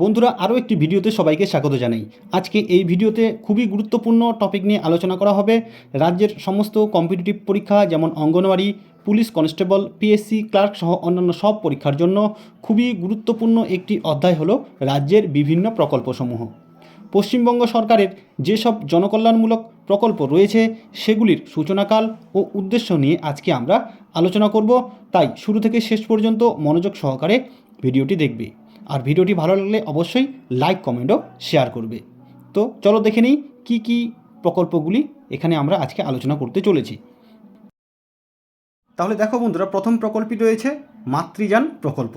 বন্ধুরা, আরও একটি ভিডিওতে সবাইকে স্বাগত জানাই। আজকে এই ভিডিওতে খুবই গুরুত্বপূর্ণ টপিক নিয়ে আলোচনা করা হবে। রাজ্যের সমস্ত কম্পিটিটিভ পরীক্ষা যেমন Anganwadi, police constable, PSC clerk সহ অন্যান্য সব পরীক্ষার জন্য খুবই গুরুত্বপূর্ণ একটি অধ্যায় হলো রাজ্যের বিভিন্ন প্রকল্পসমূহ। পশ্চিমবঙ্গ সরকারের যেসব জনকল্যাণমূলক প্রকল্প রয়েছে সেগুলির সূচনাকাল ও উদ্দেশ্য নিয়ে আজকে আমরা আলোচনা করব। তাই শুরু থেকে শেষ পর্যন্ত মনোযোগ সহকারে ভিডিওটি দেখবে। আর ভিডিওটি ভালো লাগলে অবশ্যই লাইক, কমেন্ট ও শেয়ার করবে। তো চলো দেখে নিই কী কী প্রকল্পগুলি এখানে আমরা আজকে আলোচনা করতে চলেছি। তাহলে দেখো বন্ধুরা, প্রথম প্রকল্পটি রয়েছে মাতৃযান প্রকল্প।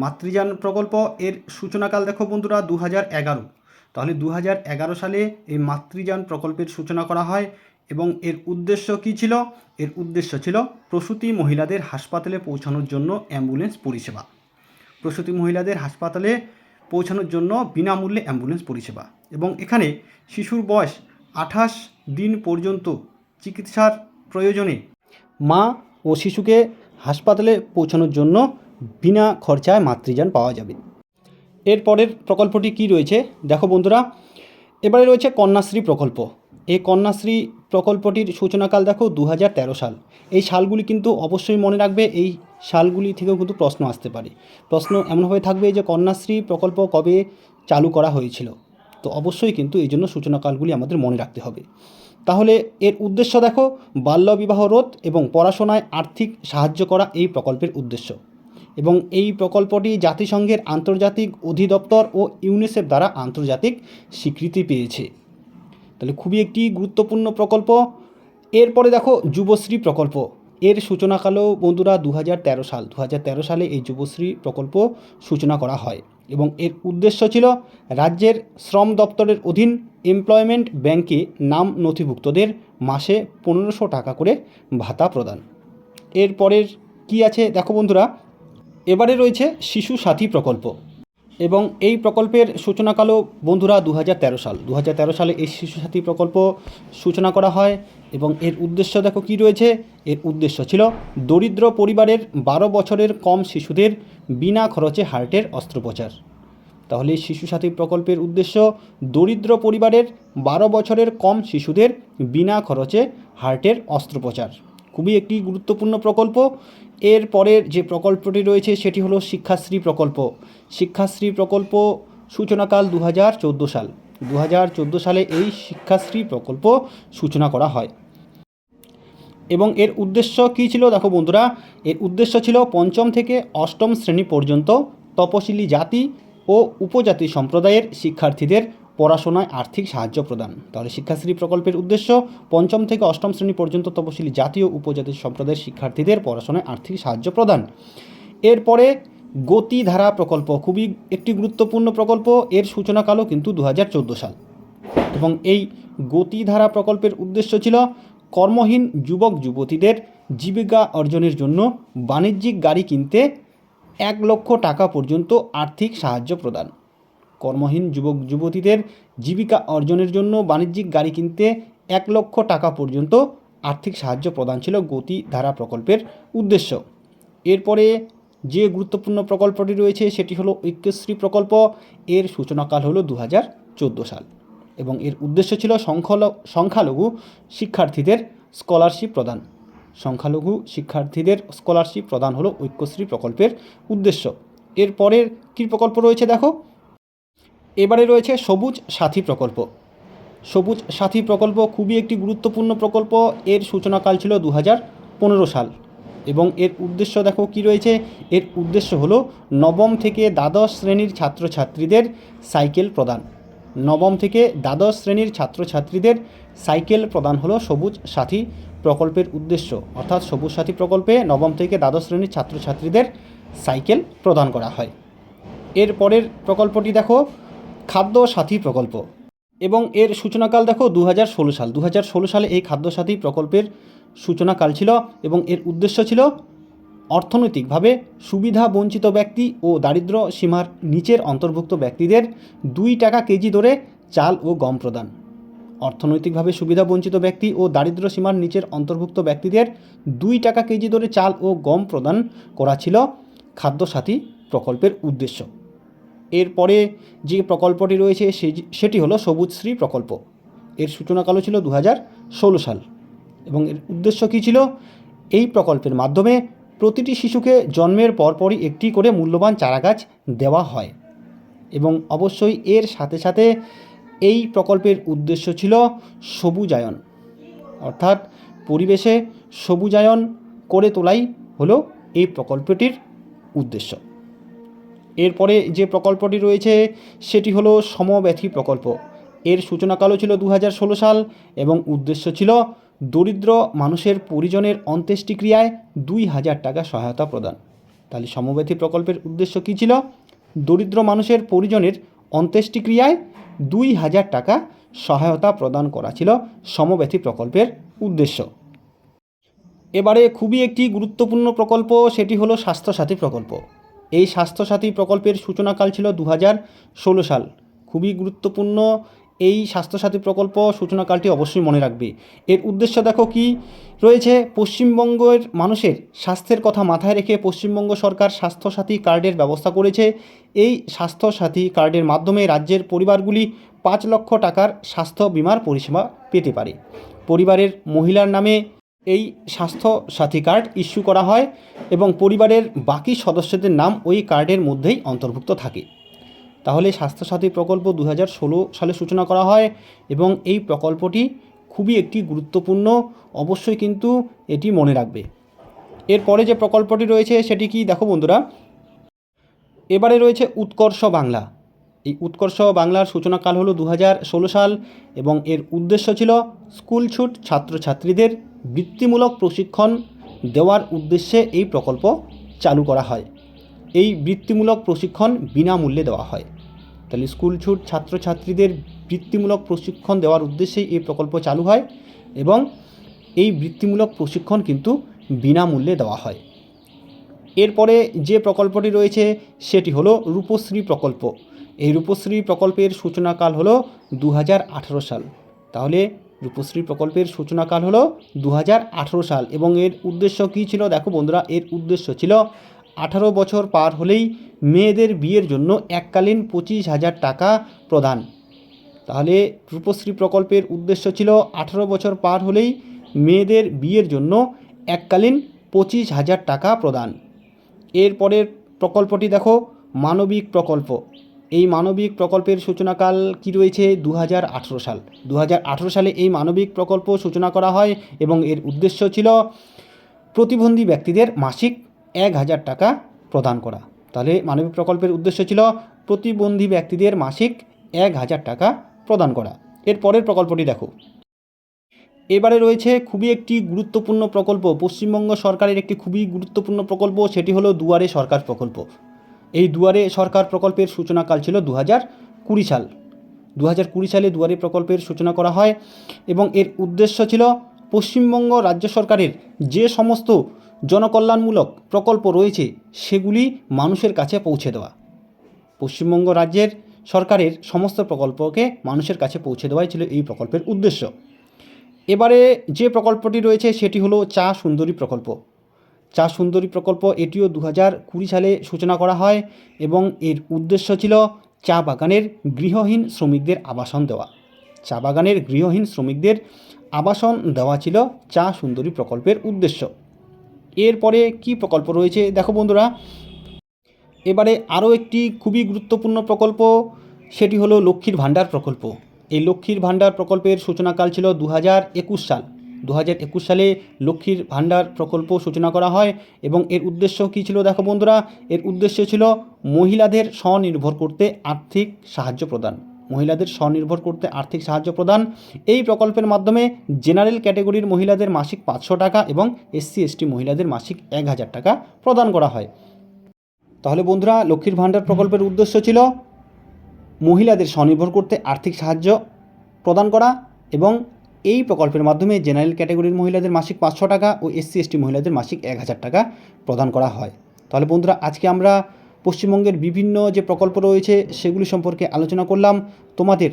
মাতৃযান প্রকল্প এর সূচনাকাল দেখো বন্ধুরা 2011। তাহলে 2011 সালে এই মাতৃযান প্রকল্পের সূচনা করা হয় এবং এর উদ্দেশ্য কী ছিল? এর উদ্দেশ্য ছিল প্রসূতি মহিলাদের হাসপাতালে পৌঁছানোর জন্য অ্যাম্বুলেন্স পরিষেবা। প্রসূতি মহিলাদের হাসপাতালে পৌঁছানোর জন্য বিনামূল্যে অ্যাম্বুলেন্স পরিষেবা, এবং এখানে শিশুর বয়স 28 দিন পর্যন্ত চিকিৎসার প্রয়োজনে মা ও শিশুকে হাসপাতালে পৌঁছানোর জন্য বিনা খরচায় মাতৃযান পাওয়া যাবে। এরপরের প্রকল্পটি কি রয়েছে দেখো বন্ধুরা, এবারে রয়েছে কন্যাশ্রী প্রকল্প। এই কন্যাশ্রী প্রকল্পটির সূচনাকাল দেখো 2013 সাল। এই সালগুলি কিন্তু অবশ্যই মনে রাখবে, এই সালগুলি থেকেও কিন্তু প্রশ্ন আসতে পারে। প্রশ্ন এমনভাবে থাকবে যে কন্যাশ্রী প্রকল্প কবে চালু করা হয়েছিল, তো অবশ্যই কিন্তু এই জন্য সূচনাকালগুলি আমাদের মনে রাখতে হবে। তাহলে এর উদ্দেশ্য দেখো, বাল্যবিবাহ রোধ এবং পড়াশোনায় আর্থিক সাহায্য করা এই প্রকল্পের উদ্দেশ্য। এবং এই প্রকল্পটি জাতিসংঘের আন্তর্জাতিক অধিদপ্তর ও ইউনিসেফ দ্বারা আন্তর্জাতিক স্বীকৃতি পেয়েছে। তাহলে খুবই একটি গুরুত্বপূর্ণ প্রকল্প। এরপরে দেখো যুবশ্রী প্রকল্প। এর সূচনাকালও বন্ধুরা 2013 সাল। 2013 সালে এই যুবশ্রী প্রকল্প সূচনা করা হয় এবং এর উদ্দেশ্য ছিল রাজ্যের শ্রম দপ্তরের অধীন এমপ্লয়মেন্ট ব্যাংকে নাম নথিভুক্তদের মাসে 1500 টাকা করে ভাতা প্রদান। এরপরের কি আছে দেখো বন্ধুরা, এবারে রয়েছে শিশু সাথী প্রকল্প এবং এই প্রকল্পের সূচনাকালও বন্ধুরা 2013 সাল। 2013 সালে এই শিশু সাথী প্রকল্প সূচনা করা হয় এবং এর উদ্দেশ্য দেখো কি রয়েছে। এর উদ্দেশ্য ছিল দরিদ্র পরিবারের 12 বছরের কম শিশুদের বিনা খরচে হার্টের অস্ত্রোপচার। তাহলে শিশু সাথী প্রকল্পের উদ্দেশ্য দরিদ্র পরিবারের 12 বছরের কম শিশুদের বিনা খরচে হার্টের অস্ত্রোপচার। খুবই একটি গুরুত্বপূর্ণ প্রকল্প। এর পরের যে প্রকল্পটি রয়েছে সেটি হলো শিক্ষাশ্রী প্রকল্প। শিক্ষাশ্রী প্রকল্প সূচনাকাল 2014 সাল। 2014 সালে এই শিক্ষাশ্রী প্রকল্প সূচনা করা হয় এবং এর উদ্দেশ্য কী ছিল দেখো বন্ধুরা, এর উদ্দেশ্য ছিল 5ম থেকে 8ম শ্রেণী পর্যন্ত তপশিলি জাতি ও উপজাতি সম্প্রদায়ের শিক্ষার্থীদের পড়াশোনায় আর্থিক সাহায্য প্রদান। তাহলে শিক্ষাশ্রী প্রকল্পের উদ্দেশ্য 5ম থেকে 8ম শ্রেণী পর্যন্ত তপশিলি জাতি ও উপজাতি সম্প্রদায়ের শিক্ষার্থীদের পড়াশোনায় আর্থিক সাহায্য প্রদান। এরপরে গতিধারা প্রকল্প, খুবই একটি গুরুত্বপূর্ণ প্রকল্প। এর সূচনাকালও কিন্তু 2014 সাল এবং এই গতিধারা প্রকল্পের উদ্দেশ্য ছিল কর্মহীন যুবক যুবতীদের জীবিকা অর্জনের জন্য বাণিজ্যিক গাড়ি কিনতে 1 লক্ষ টাকা পর্যন্ত আর্থিক সাহায্য প্রদান। কর্মহীন যুবক যুবতীদের জীবিকা অর্জনের জন্য বাণিজ্যিক গাড়ি কিনতে 1 লক্ষ টাকা পর্যন্ত আর্থিক সাহায্য প্রদান ছিল গতিধারা প্রকল্পের উদ্দেশ্য। এরপরে যে গুরুত্বপূর্ণ প্রকল্পটি রয়েছে সেটি হলো ঐক্যশ্রী প্রকল্প। এর সূচনাকাল হলো 2014 সাল এবং এর উদ্দেশ্য ছিল সংখ্যালঘু শিক্ষার্থীদের স্কলারশিপ প্রদান। সংখ্যালঘু শিক্ষার্থীদের স্কলারশিপ প্রদান হলো ঐক্যশ্রী প্রকল্পের উদ্দেশ্য। এরপরের কী প্রকল্প রয়েছে দেখো, এবারে রয়েছে সবুজ সাথী প্রকল্প। সবুজ সাথী প্রকল্প খুবই একটি গুরুত্বপূর্ণ প্রকল্প। এর সূচনাকাল ছিল 2015 সাল এবং এর উদ্দেশ্য দেখো কি রয়েছে। এর উদ্দেশ্য হলো 9ম থেকে দ্বাদশ শ্রেণীর ছাত্রছাত্রীদের সাইকেল প্রদান। 9ম থেকে দ্বাদশ শ্রেণীর ছাত্রছাত্রীদের সাইকেল প্রদান হলো সবুজ সাথী প্রকল্পের উদ্দেশ্য। অর্থাৎ সবুজ সাথী প্রকল্পে 9ম থেকে দ্বাদশ শ্রেণীর ছাত্রছাত্রীদের সাইকেল প্রদান করা হয়। এরপরের প্রকল্পটি দেখো খাদ্য সাথী প্রকল্প এবং এর সূচনাকাল দেখো 2016 সাল। 2016 সালে এই খাদ্য সাথী প্রকল্পের সূচনাকাল ছিল এবং এর উদ্দেশ্য ছিল অর্থনৈতিকভাবে সুবিধা বঞ্চিত ব্যক্তি ও দারিদ্র সীমার নিচের অন্তর্ভুক্ত ব্যক্তিদের 2 টাকা কেজি দরে চাল ও গম প্রদান। অর্থনৈতিকভাবে সুবিধা বঞ্চিত ব্যক্তি ও দারিদ্র সীমার নিচের অন্তর্ভুক্ত ব্যক্তিদের 2 টাকা কেজি দরে চাল ও গম প্রদান করা ছিল খাদ্য সাথী প্রকল্পের উদ্দেশ্য। এরপরে যে প্রকল্পটি রয়েছে সেটি হলো সবুজশ্রী প্রকল্প। এর সূচনাকালও ছিল 2016 সাল এবং এর উদ্দেশ্য কী ছিল? এই প্রকল্পের মাধ্যমে প্রতিটি শিশুকে জন্মের পরপরই একটি করে মূল্যবান চারাগাছ দেওয়া হয় এবং অবশ্যই এর সাথে সাথে এই প্রকল্পের উদ্দেশ্য ছিল সবুজায়ন, অর্থাৎ পরিবেশে সবুজায়ন করে তোলাই হলো এই প্রকল্পটির উদ্দেশ্য। এরপরে যে প্রকল্পটি রয়েছে সেটি হলো সমব্যথী প্রকল্প। এর সূচনাকালও ছিল 2016 সাল এবং উদ্দেশ্য ছিল দরিদ্র মানুষের পরিজনের অন্ত্যেষ্টিক্রিয়ায় 2000 টাকা সহায়তা প্রদান। তাহলে সমব্যথী প্রকল্পের উদ্দেশ্য কী ছিল? দরিদ্র মানুষের পরিজনের অন্ত্যেষ্টিক্রিয়ায় 2000 টাকা সহায়তা প্রদান করা ছিল সমব্যথী প্রকল্পের উদ্দেশ্য। এবারে খুবই একটি গুরুত্বপূর্ণ প্রকল্প, সেটি হলো স্বাস্থ্যসাথী প্রকল্প। এই স্বাস্থ্যসাথী প্রকল্পের সূচনাকাল ছিল 2016 সাল। খুবই গুরুত্বপূর্ণ এই স্বাস্থ্যসাথী প্রকল্প সূচনাকালটি অবশ্যই মনে রাখবে। এর উদ্দেশ্য দেখো কি রয়েছে? পশ্চিমবঙ্গের মানুষের স্বাস্থ্যের কথা মাথায় রেখে পশ্চিমবঙ্গ সরকার স্বাস্থ্যসাথী কার্ডের ব্যবস্থা করেছে। এই স্বাস্থ্যসাথী কার্ডের মাধ্যমে রাজ্যের পরিবারগুলি 5 লক্ষ টাকার স্বাস্থ্য বিমার পরিষেবা পেতে পারে। পরিবারের মহিলার নামে এই স্বাস্থ্যসাথী কার্ড ইস্যু করা হয় এবং পরিবারের বাকি সদস্যদের নাম ওই কার্ডের মধ্যেই অন্তর্ভুক্ত থাকে। তাহলে স্বাস্থ্যসাথী প্রকল্প 2016 সালে সূচনা করা হয় এবং এই প্রকল্পটি খুবই একটি গুরুত্বপূর্ণ, অবশ্যই কিন্তু এটি মনে রাখবে। এরপরে যে প্রকল্পটি রয়েছে সেটি কি দেখো বন্ধুরা, এবারে রয়েছে উৎকর্ষ বাংলা। এই উৎকর্ষ বাংলার সূচনাকাল হলো 2016 সাল এবং এর উদ্দেশ্য ছিল স্কুল ছুট ছাত্রছাত্রীদের বৃত্তিমূলক প্রশিক্ষণ দেওয়ার উদ্দেশ্যে এই প্রকল্প চালু করা হয়। এই বৃত্তিমূলক প্রশিক্ষণ বিনামূল্যে দেওয়া হয়। তাহলে স্কুল ছুট ছাত্রছাত্রীদের বৃত্তিমূলক প্রশিক্ষণ দেওয়ার উদ্দেশ্যেই এই প্রকল্প চালু হয় এবং এই বৃত্তিমূলক প্রশিক্ষণ কিন্তু বিনামূল্যে দেওয়া হয়। এরপরে যে প্রকল্পটি রয়েছে সেটি হলো রূপশ্রী প্রকল্প। এই রূপশ্রী প্রকল্পের সূচনাকাল হলো 2018 সাল। তাহলে রূপশ্রী প্রকল্পের সূচনাকাল হলো 2018 সাল এবং এর উদ্দেশ্য কী ছিল? দেখো বন্ধুরা, এর উদ্দেশ্য ছিল 18 বছর পার হলেই মেয়েদের বিয়ের জন্য এককালীন 25,000 টাকা প্রদান। তাহলে রূপশ্রী প্রকল্পের উদ্দেশ্য ছিল 18 বছর পার হলেই মেয়েদের বিয়ের জন্য এককালীন 25,000 টাকা প্রদান। এরপরের প্রকল্পটি দেখো মানবিক প্রকল্প। এই মানবিক প্রকল্পের সূচনাকাল কি রয়েছে? 2018 সাল। 2018 সালে এই মানবিক প্রকল্প সূচনা করা হয় এবং এর উদ্দেশ্য ছিল প্রতিবন্ধী ব্যক্তিদের মাসিক 1,000 টাকা প্রদান করা। তাহলে মানবিক প্রকল্পের উদ্দেশ্য ছিল প্রতিবন্ধী ব্যক্তিদের মাসিক 1,000 টাকা প্রদান করা। এর পরের প্রকল্পটি দেখো, এবারে রয়েছে খুবই একটি গুরুত্বপূর্ণ প্রকল্প, পশ্চিমবঙ্গ সরকারের একটি খুবই গুরুত্বপূর্ণ প্রকল্প, সেটি হলো দুয়ারে সরকার প্রকল্প। এই দুয়ারে সরকার প্রকল্পের সূচনাকাল ছিল 2020 সাল। 2020 সালে দুয়ারে প্রকল্পের সূচনা করা হয় এবং এর উদ্দেশ্য ছিল পশ্চিমবঙ্গ রাজ্য সরকারের যে সমস্ত জনকল্যাণমূলক প্রকল্প রয়েছে সেগুলি মানুষের কাছে পৌঁছে দেওয়া। পশ্চিমবঙ্গ রাজ্যের সরকারের সমস্ত প্রকল্পকে মানুষের কাছে পৌঁছে দেওয়াই ছিল এই প্রকল্পের উদ্দেশ্য। এবারে যে প্রকল্পটি রয়েছে সেটি হলো চা সুন্দরী প্রকল্প। চা সুন্দরী প্রকল্প এটিও 2020 সালে সূচনা করা হয় এবং এর উদ্দেশ্য ছিল চা বাগানের গৃহহীন শ্রমিকদের আবাসন দেওয়া। চা বাগানের গৃহহীন শ্রমিকদের আবাসন দেওয়া ছিল চা সুন্দরী প্রকল্পের উদ্দেশ্য। এরপরে কি প্রকল্প রয়েছে দেখো বন্ধুরা, এবারে আরও একটি খুবই গুরুত্বপূর্ণ প্রকল্প, সেটি হলো লক্ষ্মীর ভাণ্ডার প্রকল্প। এই লক্ষ্মীর ভাণ্ডার প্রকল্পের সূচনাকাল ছিল 2021 সাল। 2021 সালে লক্ষ্মীর ভাণ্ডার প্রকল্প সূচনা করা হয় এবং এর উদ্দেশ্য কী ছিল দেখো বন্ধুরা, এর উদ্দেশ্য ছিল মহিলাদের স্বনির্ভর করতে আর্থিক সাহায্য প্রদান। মহিলাদের স্বনির্ভর করতে আর্থিক সাহায্য প্রদান। এই প্রকল্পের মাধ্যমে জেনারেল ক্যাটেগরির মহিলাদের মাসিক 500 টাকা এবং SC/ST মহিলাদের মাসিক 1,000 টাকা প্রদান করা হয়। তাহলে বন্ধুরা, লক্ষ্মীর ভাণ্ডার প্রকল্পের উদ্দেশ্য ছিল মহিলাদের স্বনির্ভর করতে আর্থিক সাহায্য প্রদান করা এবং এই প্রকল্পের মাধ্যমে জেনারেল ক্যাটেগরির মহিলাদের মাসিক 500 টাকা ও SC/ST মহিলাদের মাসিক 1,000 টাকা প্রদান করা হয়। তাহলে বন্ধুরা, আজকে আমরা পশ্চিমবঙ্গের বিভিন্ন যে প্রকল্প রয়েছে সেগুলি সম্পর্কে আলোচনা করলাম। তোমাদের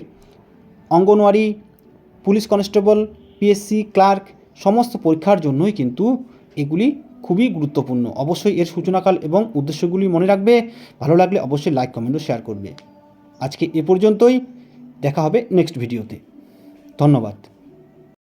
Anganwadi, police constable, PSC, clerk সমস্ত পরীক্ষার জন্যই কিন্তু এগুলি খুবই গুরুত্বপূর্ণ। অবশ্যই এর সূচনাকাল এবং উদ্দেশ্যগুলি মনে রাখবে। ভালো লাগলে অবশ্যই লাইক কমেন্ট ও শেয়ার করবে। আজকে এ পর্যন্তই, দেখা হবে নেক্সট ভিডিওতে। ধন্যবাদ।